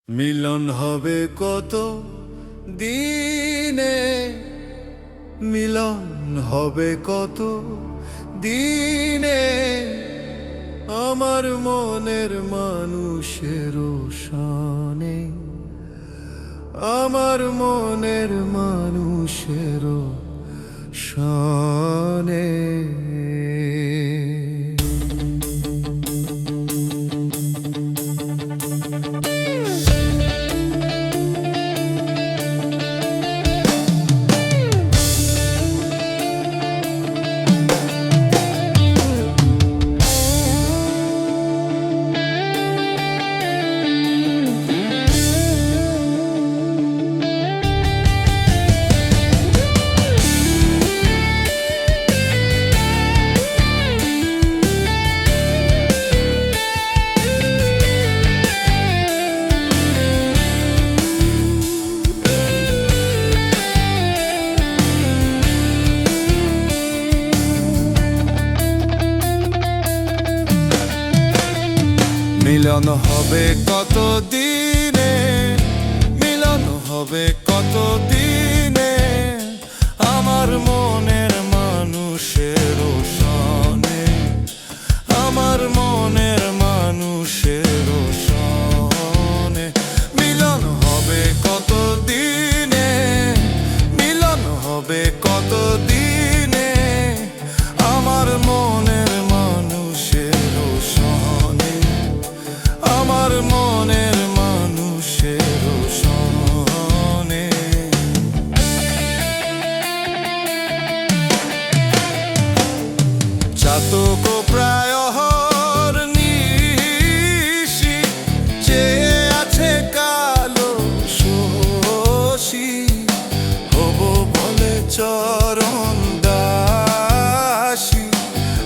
মিলন হবে কত দিনে, মিলন হবে কত দিনে, আমার মনের মানুষের শানে, আমার মনের মানুষের শানে। মিলন হবে কত দিনে, মিলন হবে কত দিনে, আমার মনের মানুষের শানে, আমার মনের মানুষের শানে। মিলন হবে কত দিনে, মিলন হবে কত দিনে, আমার মনের মানুষের শানে, আমার মনের মানুষের শানে। চাতক প্রায় নিশি, চেয়ে আছে কালো শশী, হব বলে চরণ দাসী,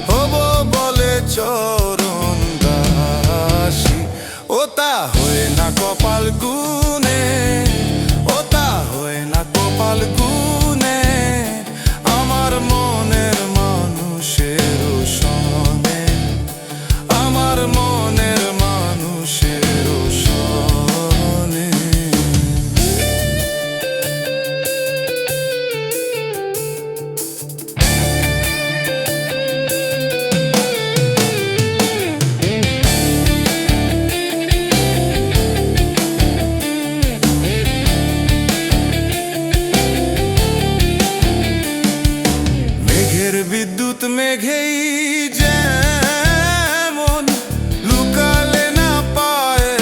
হব বলে চরণ দাসী। ও তা হয় না কপাল গুনে, ও তা হয় না কপাল গুনে, আমার মনের মানুষের শানে, আমার মনের মানুষের শানে। বিদ্যুৎ মেঘেই যেমন লুকালে না পায়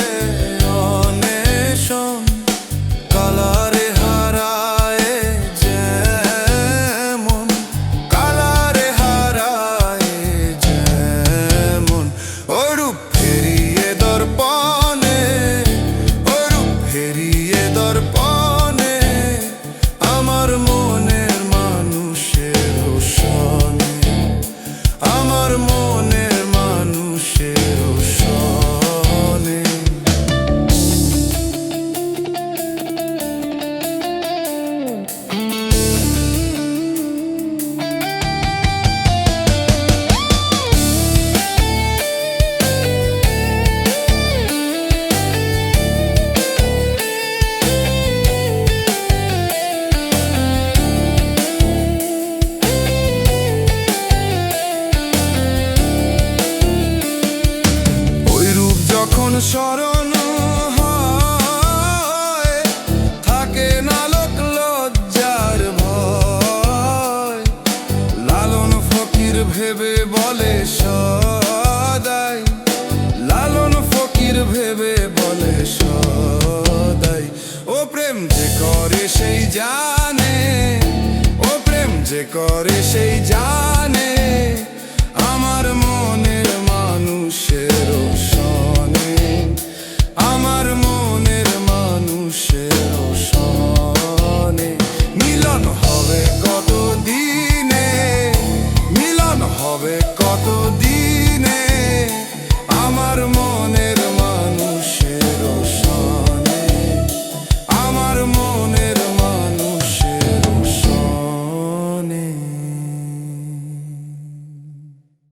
অন্বেষণ, কালারে হারায় যেমন, কালারে হারায় যেমন, ওরূপ ফেরিয়ে দর্পণে, ওরূপ ফেরিয়ে দর্পণে, আমার মনের মানুষের শানে, আমার মনের মানুষের শানে। যখন স্মরণ হয়, থাকে না লোক লজ্জার ভয়, লালন ফকির ভেবে বলে সদাই, লালন ফকির ভেবে বলে সদাই। ও প্রেম যে করে সেই জানে, ও প্রেম যে করে সেই জানে,